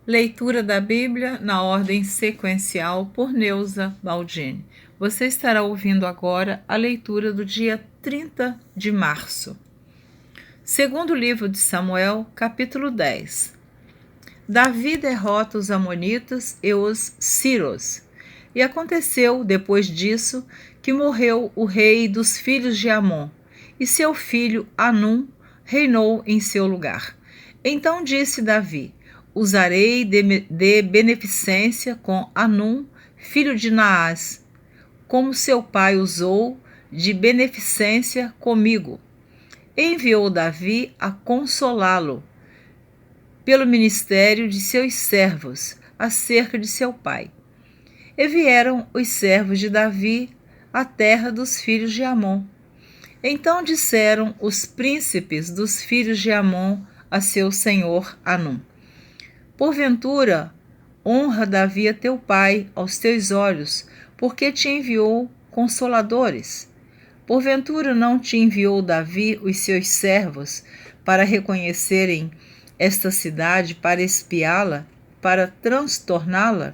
Leitura da Bíblia na ordem sequencial por Neuza Baldini. Você estará ouvindo agora a leitura do dia 30 de março. Segundo livro de Samuel, capítulo 10. Davi derrota os amonitas e os sírios. E aconteceu, depois disso, que morreu o rei dos filhos de Amon, e seu filho Anum reinou em seu lugar. Então disse Davi: usarei de beneficência com Anum, filho de Naás, como seu pai usou de beneficência comigo. Enviou Davi a consolá-lo pelo ministério de seus servos acerca de seu pai. E vieram os servos de Davi à terra dos filhos de Amon. Então disseram os príncipes dos filhos de Amon a seu senhor Anum: porventura, honra Davi a teu pai aos teus olhos, porque te enviou consoladores. Porventura não te enviou Davi os seus servos para reconhecerem esta cidade, para espiá-la, para transtorná-la?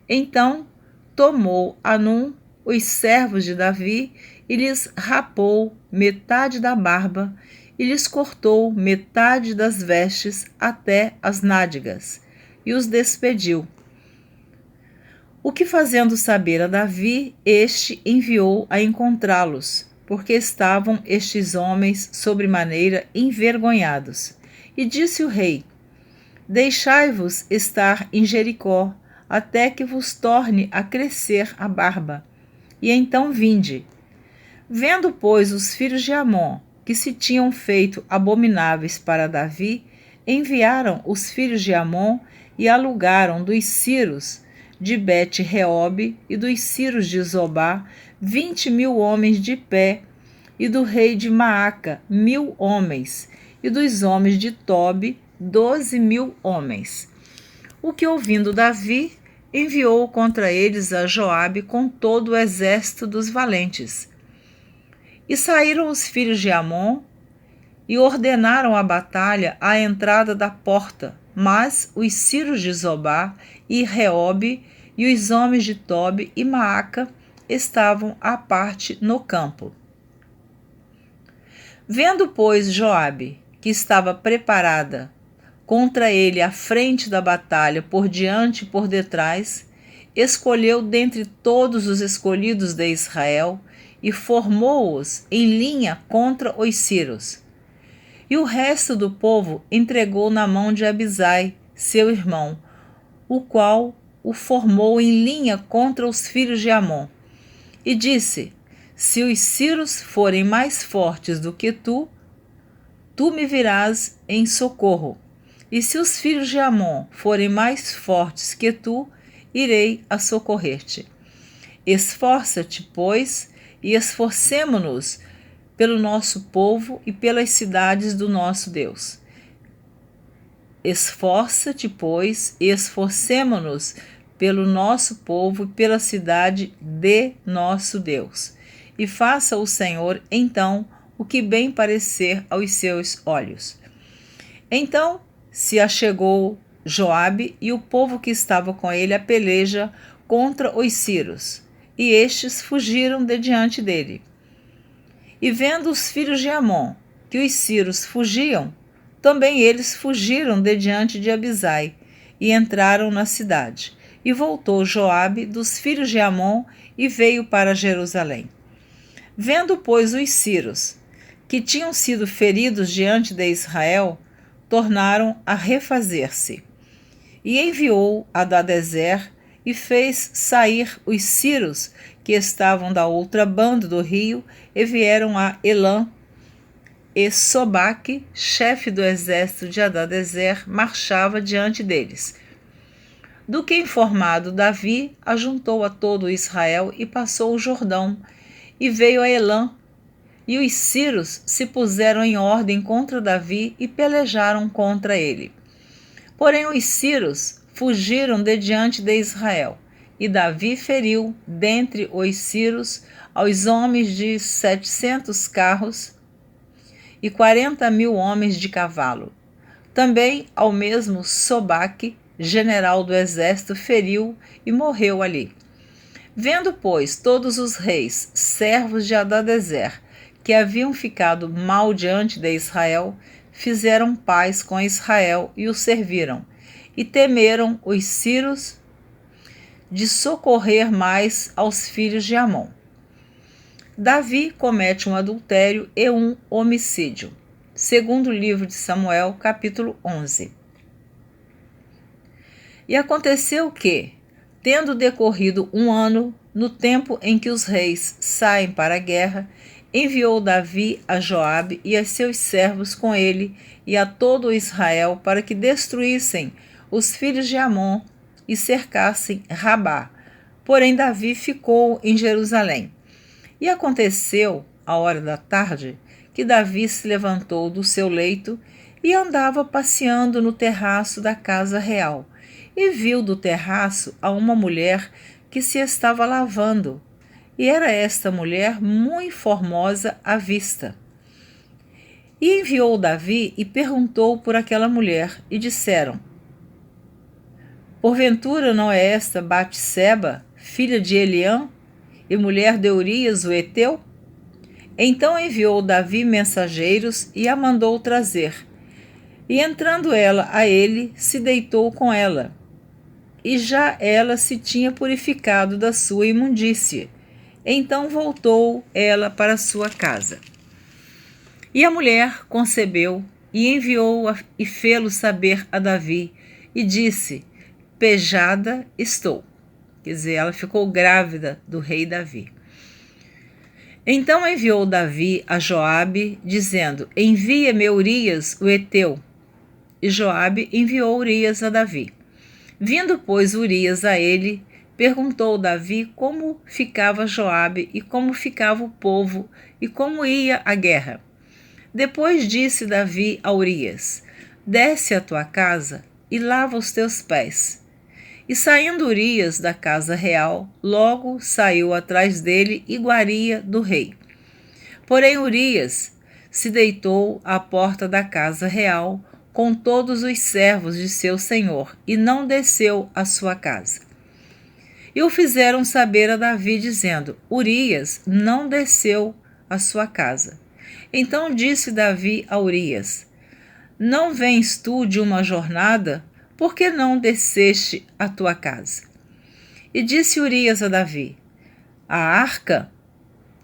Então tomou Anum os servos de Davi e lhes rapou metade da barba e lhes cortou metade das vestes até as nádegas e os despediu. O que fazendo saber a Davi, este enviou a encontrá-los, porque estavam estes homens sobremaneira envergonhados. E disse o rei: deixai-vos estar em Jericó, até que vos torne a crescer a barba, e então vinde. Vendo, pois, os filhos de Amon, que se tinham feito abomináveis para Davi, enviaram os filhos de Amon e alugaram dos sírios de Bet-Reob e dos sírios de Zobá 20.000 homens de pé, e do rei de Maaca 1.000 homens, e dos homens de Tobi 12.000 homens. O que, ouvindo Davi, enviou contra eles a Joabe com todo o exército dos valentes. E saíram os filhos de Amon e ordenaram a batalha à entrada da porta, mas os sírios de Zobá e Reob e os homens de Tobi e Maaca estavam à parte no campo. Vendo, pois, Joabe, que estava preparada contra ele à frente da batalha, por diante e por detrás, escolheu dentre todos os escolhidos de Israel e formou-os em linha contra os sírios. E o resto do povo entregou na mão de Abisai, seu irmão, o qual o formou em linha contra os filhos de Amon. E disse: se os sírios forem mais fortes do que tu me virás em socorro. E se os filhos de Amon forem mais fortes que tu, irei a socorrer-te. Esforça-te, pois, e esforcemo-nos pelo nosso povo e pelas cidades do nosso Deus. Esforça-te, pois, e esforcemo-nos pelo nosso povo e pela cidade de nosso Deus. E faça o Senhor, então, o que bem parecer aos seus olhos. Então se achegou Joabe e o povo que estava com ele à peleja contra os sírios, e estes fugiram de diante dele. E vendo os filhos de Amon que os sírios fugiam, também eles fugiram de diante de Abisai, e entraram na cidade. E voltou Joabe dos filhos de Amon e veio para Jerusalém. Vendo, pois, os sírios, que tinham sido feridos diante de Israel, tornaram a refazer-se. E enviou Hadadezer e fez sair os sírios que estavam da outra banda do rio e vieram a Elã. E Sobaque, chefe do exército de Hadadezer, marchava diante deles. Do que informado Davi, ajuntou a todo Israel e passou o Jordão, e veio a Elã. E os sírios se puseram em ordem contra Davi e pelejaram contra ele. Porém os sírios fugiram de diante de Israel, e Davi feriu dentre os sírios aos homens de 700 carros e 40.000 homens de cavalo. Também ao mesmo Sobaque, general do exército, feriu e morreu ali. Vendo, pois, todos os reis, servos de Hadadezer, que haviam ficado mal diante de Israel, fizeram paz com Israel e o serviram, e temeram os sírios de socorrer mais aos filhos de Amon. Davi comete um adultério e um homicídio. Segundo livro de Samuel, capítulo 11. E aconteceu que, tendo decorrido um ano, no tempo em que os reis saem para a guerra, enviou Davi a Joabe e a seus servos com ele e a todo Israel para que destruíssem os filhos de Amon e cercassem Rabá. Porém Davi ficou em Jerusalém. E aconteceu, à hora da tarde, que Davi se levantou do seu leito e andava passeando no terraço da casa real, e viu do terraço a uma mulher que se estava lavando, e era esta mulher muito formosa à vista. E enviou Davi e perguntou por aquela mulher, e disseram: porventura não é esta Batseba, filha de Eliã, e mulher de Urias o heteu? Então enviou Davi mensageiros e a mandou trazer. E entrando ela a ele, se deitou com ela. E já ela se tinha purificado da sua imundície. Então voltou ela para sua casa. E a mulher concebeu e enviou e fê-lo saber a Davi, e disse: pejada estou. Quer dizer, ela ficou grávida do rei Davi. Então enviou Davi a Joabe, dizendo: envia-me Urias o heteu. E Joabe enviou Urias a Davi. Vindo, pois, Urias a ele, perguntou Davi como ficava Joabe e como ficava o povo e como ia a guerra. Depois disse Davi a Urias: desce à tua casa e lava os teus pés. E saindo Urias da casa real, logo saiu atrás dele iguaria do rei. Porém Urias se deitou à porta da casa real com todos os servos de seu senhor, e não desceu à sua casa. E o fizeram saber a Davi, dizendo: Urias não desceu à sua casa. Então disse Davi a Urias: não vens tu de uma jornada? Por que não desceste à tua casa? E disse Urias a Davi: a arca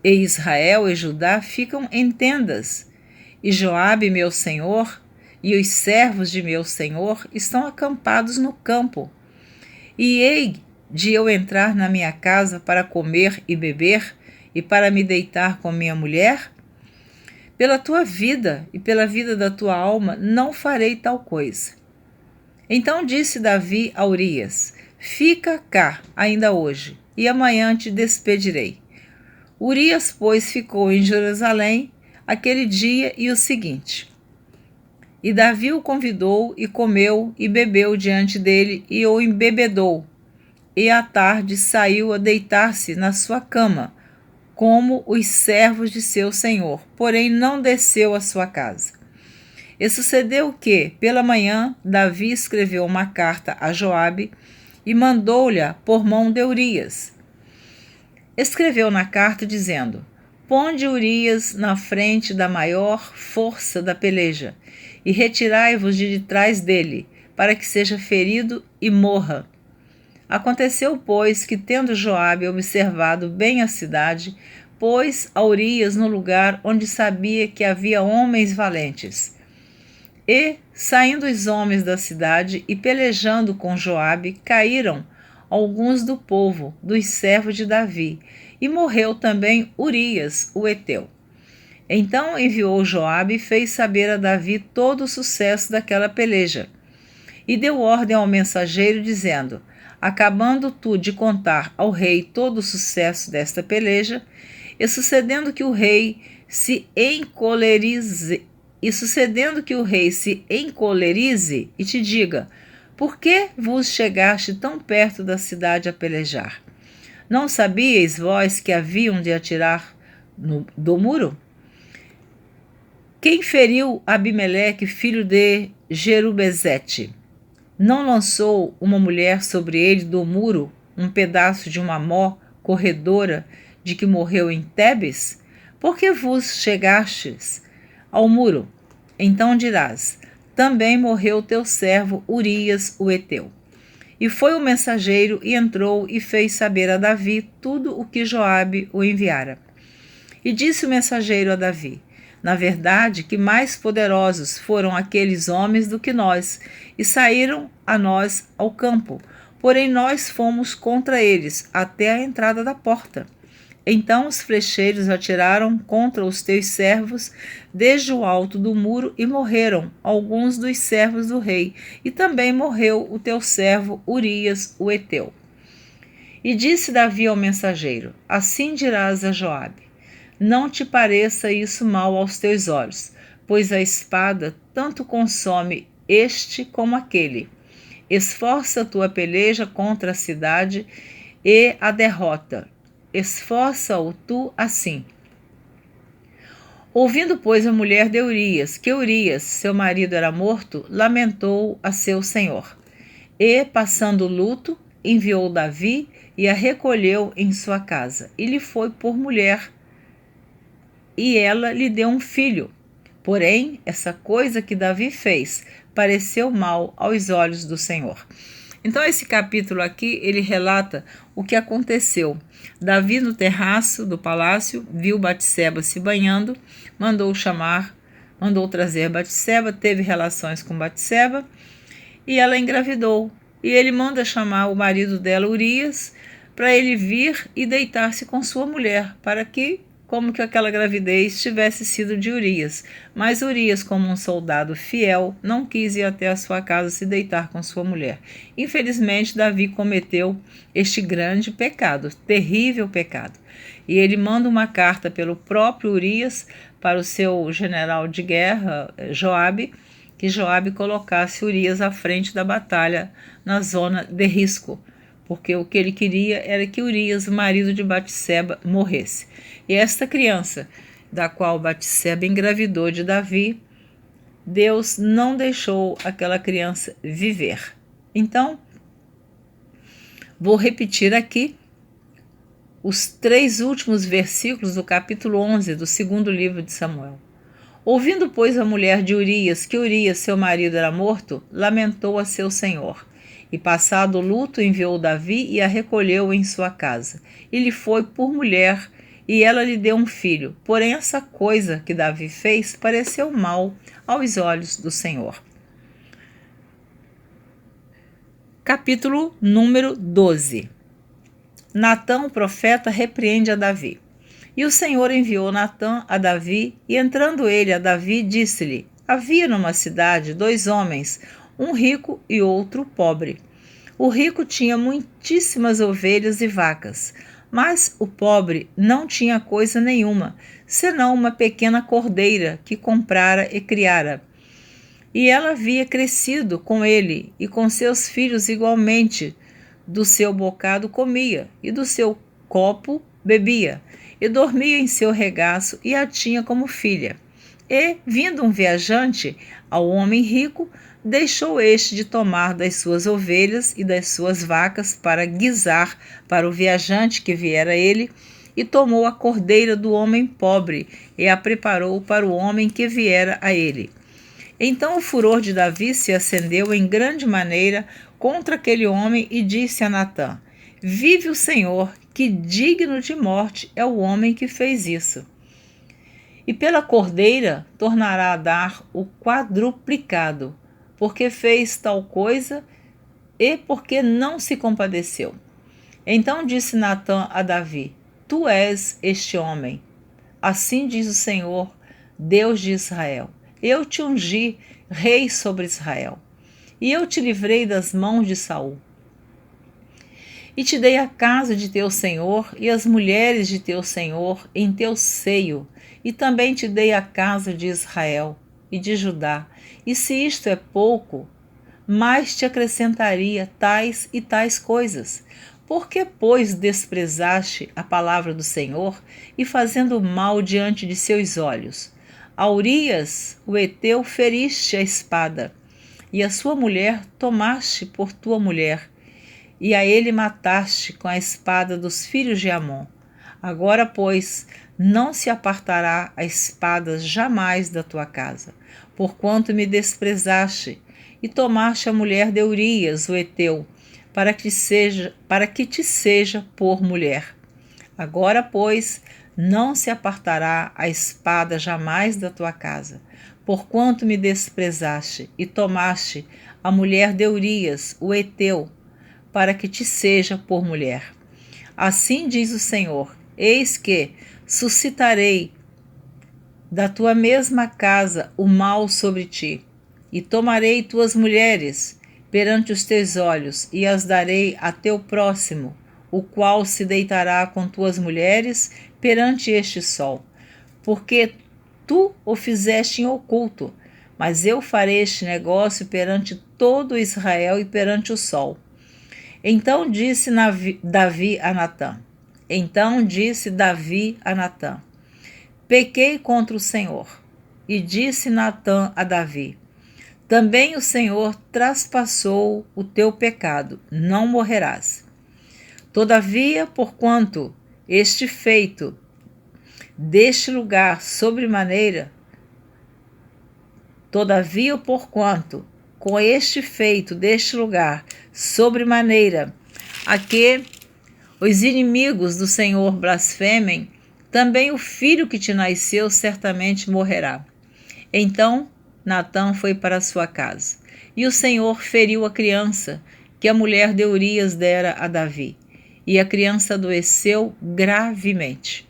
e Israel e Judá ficam em tendas, e Joabe, meu senhor, e os servos de meu senhor estão acampados no campo. E hei de eu entrar na minha casa para comer e beber, e para me deitar com minha mulher? Pela tua vida e pela vida da tua alma, não farei tal coisa. Então disse Davi a Urias: fica cá ainda hoje, e amanhã te despedirei. Urias, pois, ficou em Jerusalém aquele dia e o seguinte. E Davi o convidou, e comeu e bebeu diante dele, e o embebedou. E à tarde saiu a deitar-se na sua cama, como os servos de seu senhor, porém não desceu à sua casa. E sucedeu que, pela manhã, Davi escreveu uma carta a Joabe e mandou-lhe por mão de Urias. Escreveu na carta dizendo: ponde Urias na frente da maior força da peleja, e retirai-vos de trás dele, para que seja ferido e morra. Aconteceu, pois, que, tendo Joabe observado bem a cidade, pôs a Urias no lugar onde sabia que havia homens valentes. E, saindo os homens da cidade e pelejando com Joabe, caíram alguns do povo, dos servos de Davi, e morreu também Urias, o heteu. Então enviou Joabe e fez saber a Davi todo o sucesso daquela peleja. E deu ordem ao mensageiro, dizendo: acabando tu de contar ao rei todo o sucesso desta peleja, e sucedendo que o rei se encolerize, e te diga: por que vos chegaste tão perto da cidade a pelejar? Não sabíeis vós que haviam de atirar do muro? Quem feriu Abimeleque, filho de Jerubezete? Não lançou uma mulher sobre ele do muro um pedaço de uma mó corredora de que morreu em Tebes? Por que vos chegastes ao muro? Então dirás: também morreu teu servo Urias o Heteu. E foi o mensageiro e entrou e fez saber a Davi tudo o que Joabe o enviara. E disse o mensageiro a Davi: na verdade, que mais poderosos foram aqueles homens do que nós, e saíram a nós ao campo. Porém, nós fomos contra eles até a entrada da porta. Então os flecheiros atiraram contra os teus servos desde o alto do muro e morreram alguns dos servos do rei, e também morreu o teu servo Urias o Heteu. E disse Davi ao mensageiro: assim dirás a Joabe: não te pareça isso mal aos teus olhos, pois a espada tanto consome este como aquele. Esforça a tua peleja contra a cidade e a derrota. Esforça-o tu assim. Ouvindo, pois, a mulher de Urias, que Urias, seu marido, era morto, lamentou a seu senhor. E, passando luto, enviou Davi e a recolheu em sua casa. E lhe foi por mulher, e ela lhe deu um filho. Porém, essa coisa que Davi fez pareceu mal aos olhos do Senhor. Então, esse capítulo aqui, ele relata o que aconteceu. Davi, no terraço do palácio, viu Batseba se banhando, mandou trazer Batseba, teve relações com Batseba e ela engravidou. E ele manda chamar o marido dela, Urias, para ele vir e deitar-se com sua mulher, para que como que aquela gravidez tivesse sido de Urias. Mas Urias, como um soldado fiel, não quis ir até a sua casa se deitar com sua mulher. Infelizmente, Davi cometeu este grande pecado, terrível pecado. E ele manda uma carta pelo próprio Urias para o seu general de guerra, Joabe, que Joabe colocasse Urias à frente da batalha na zona de risco, porque o que ele queria era que Urias, o marido de Batseba, morresse. E esta criança, da qual Batseba engravidou de Davi, Deus não deixou aquela criança viver. Então, vou repetir aqui os 3 últimos versículos do capítulo 11 do 2º livro de Samuel. Ouvindo, pois, a mulher de Urias, que Urias, seu marido, era morto, lamentou a seu senhor. E passado o luto, enviou Davi e a recolheu em sua casa. E lhe foi por mulher, e ela lhe deu um filho. Porém, essa coisa que Davi fez pareceu mal aos olhos do Senhor. Capítulo número 12. Natã, o profeta, repreende a Davi. E o Senhor enviou Natã a Davi, e entrando ele a Davi, disse-lhe: havia numa cidade 2 homens, um rico e outro pobre. O rico tinha muitíssimas ovelhas e vacas, mas o pobre não tinha coisa nenhuma, senão uma pequena cordeira que comprara e criara. E ela havia crescido com ele e com seus filhos igualmente. Do seu bocado comia, e do seu copo bebia, e dormia em seu regaço, e a tinha como filha. E, vindo um viajante ao homem rico, deixou este de tomar das suas ovelhas e das suas vacas para guisar para o viajante que viera a ele, e tomou a cordeira do homem pobre e a preparou para o homem que viera a ele. Então o furor de Davi se acendeu em grande maneira contra aquele homem e disse a Natã: vive o Senhor, que digno de morte é o homem que fez isso. E pela cordeira tornará a dar o quadruplicado, porque fez tal coisa e porque não se compadeceu. Então disse Natã a Davi: tu és este homem. Assim diz o Senhor, Deus de Israel: eu te ungi rei sobre Israel, e eu te livrei das mãos de Saul. E te dei a casa de teu senhor e as mulheres de teu senhor em teu seio, e também te dei a casa de Israel e de Judá. E se isto é pouco, mais te acrescentaria tais e tais coisas. Por que, pois, desprezaste a palavra do Senhor e fazendo mal diante de seus olhos? A Urias, o Heteu, feriste a espada, e a sua mulher tomaste por tua mulher, e a ele mataste com a espada dos filhos de Amon. Agora, pois, não se apartará a espada jamais da tua casa, porquanto me desprezaste, e tomaste a mulher de Urias, o heteu, para que te seja por mulher. Agora, pois, não se apartará a espada jamais da tua casa, porquanto me desprezaste, e tomaste a mulher de Urias, o heteu, para que te seja por mulher. Assim diz o Senhor: eis que suscitarei da tua mesma casa o mal sobre ti, e tomarei tuas mulheres perante os teus olhos, e as darei a teu próximo, o qual se deitará com tuas mulheres perante este sol. Porque tu o fizeste em oculto, mas eu farei este negócio perante todo Israel e perante o sol. Então disse Davi a Natã: pequei contra o Senhor. E disse Natã a Davi: também o Senhor traspassou o teu pecado, não morrerás. Todavia, porquanto este feito deste lugar sobremaneira, com este feito deste lugar sobremaneira, a que os inimigos do Senhor blasfemem, também o filho que te nasceu certamente morrerá. Então Natã foi para sua casa, e o Senhor feriu a criança que a mulher de Urias dera a Davi, e a criança adoeceu gravemente.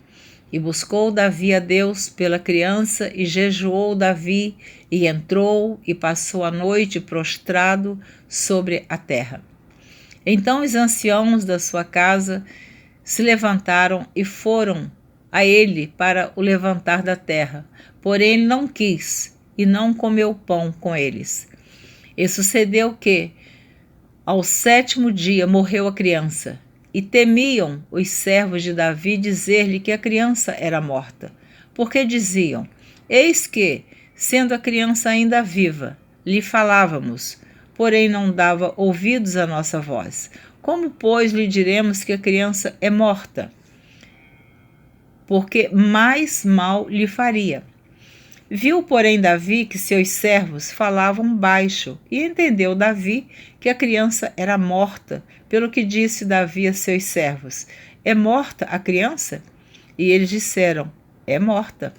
E buscou Davi a Deus pela criança, e jejuou Davi, e entrou e passou a noite prostrado sobre a terra. Então os anciãos da sua casa se levantaram e foram a ele para o levantar da terra, porém ele não quis, e não comeu pão com eles. E sucedeu que, ao 7º dia, morreu a criança, e temiam os servos de Davi dizer-lhe que a criança era morta, porque diziam: eis que, sendo a criança ainda viva, lhe falávamos, porém não dava ouvidos à nossa voz. Como, pois, lhe diremos que a criança é morta? Porque mais mal lhe faria. Viu, porém, Davi que seus servos falavam baixo, e entendeu Davi que a criança era morta, pelo que disse Davi a seus servos: é morta a criança? E eles disseram: é morta.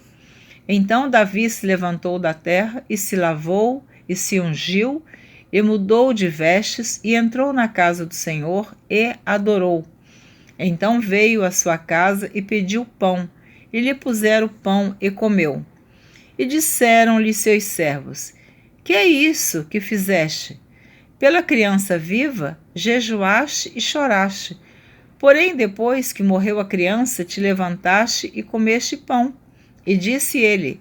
Então Davi se levantou da terra, e se lavou, e se ungiu, e mudou de vestes, e entrou na casa do Senhor, e adorou. Então veio à sua casa, e pediu pão, e lhe puseram pão, e comeu. E disseram-lhe seus servos: que é isso que fizeste? Pela criança viva, jejuaste e choraste. Porém, depois que morreu a criança, te levantaste e comeste pão. E disse ele: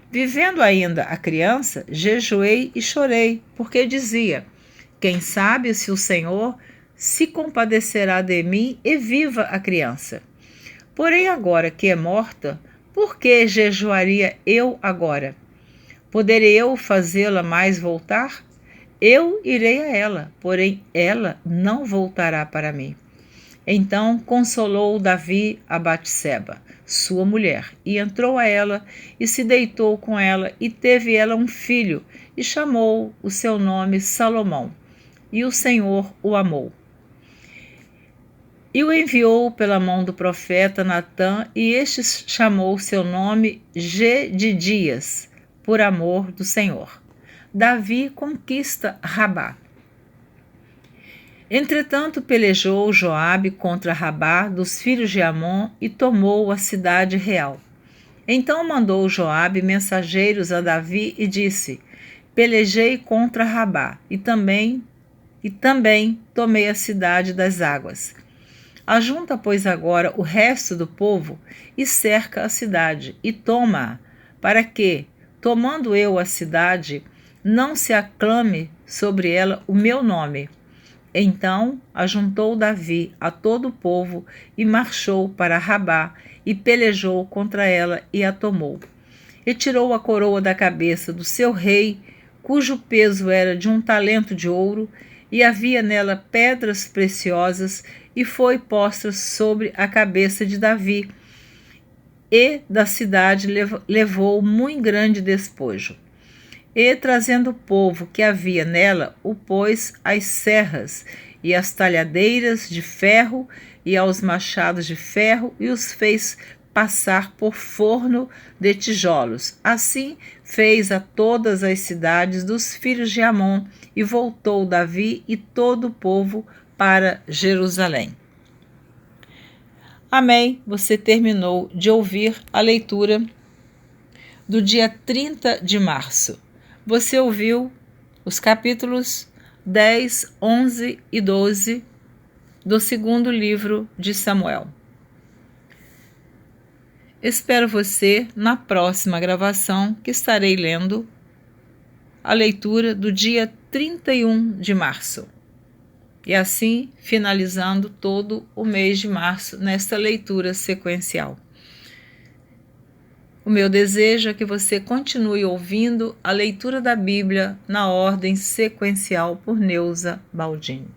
vivendo ainda a criança, jejuei e chorei, porque dizia: quem sabe se o Senhor se compadecerá de mim e viva a criança. Porém, agora que é morta, por que jejuaria eu agora? Poderei eu fazê-la mais voltar? Eu irei a ela, porém ela não voltará para mim. Então consolou Davi a Batseba, sua mulher, e entrou a ela, e se deitou com ela, e teve ela um filho, e chamou o seu nome Salomão. E o Senhor o amou. E o enviou pela mão do profeta Natã, e este chamou seu nome Gedidias, por amor do Senhor. Davi conquista Rabá. Entretanto pelejou Joabe contra Rabá dos filhos de Amon e tomou a cidade real. Então mandou Joabe mensageiros a Davi e disse: pelejei contra Rabá e também tomei a cidade das águas. Ajunta, pois, agora o resto do povo e cerca a cidade, e toma-a, para que, tomando eu a cidade, não se aclame sobre ela o meu nome. Então ajuntou Davi a todo o povo e marchou para Rabá, e pelejou contra ela e a tomou. E tirou a coroa da cabeça do seu rei cujo peso era de 1 talento de ouro, e havia nela pedras preciosas, e foi posta sobre a cabeça de Davi, e da cidade levou muito grande despojo. E, trazendo o povo que havia nela, o pôs às serras e às talhadeiras de ferro e aos machados de ferro, e os fez passar por forno de tijolos. Assim fez a todas as cidades dos filhos de Amon, e voltou Davi e todo o povo para Jerusalém. Amém. Você terminou de ouvir a leitura do dia 30 de março. Você ouviu os capítulos 10, 11 e 12 do segundo livro de Samuel. Espero você na próxima gravação, que estarei lendo a leitura do dia 31 de março. E assim finalizando todo o mês de março nesta leitura sequencial. O meu desejo é que você continue ouvindo a leitura da Bíblia na ordem sequencial por Neuza Baldini.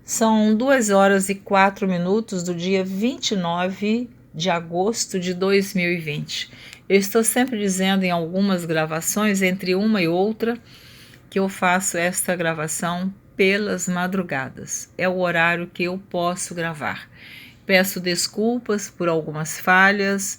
São 2h04 do dia 29 de agosto de 2020. Eu estou sempre dizendo em algumas gravações, entre uma e outra, que eu faço esta gravação pelas madrugadas. É o horário que eu posso gravar. Peço desculpas por algumas falhas,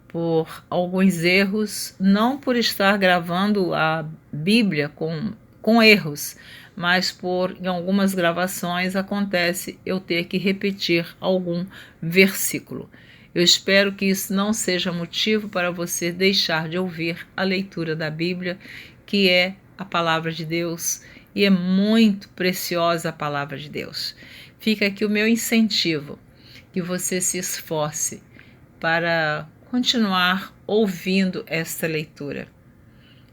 por alguns erros, não por estar gravando a Bíblia com erros, mas por em algumas gravações acontece eu ter que repetir algum versículo. Eu espero que isso não seja motivo para você deixar de ouvir a leitura da Bíblia, que é a palavra de Deus, e é muito preciosa a palavra de Deus. Fica aqui o meu incentivo, que você se esforce para continuar ouvindo esta leitura.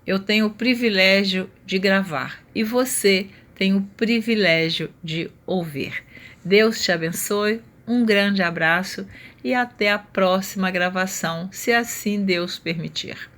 Eu tenho o privilégio de gravar e você tem o privilégio de ouvir. Deus te abençoe, um grande abraço e até a próxima gravação, se assim Deus permitir.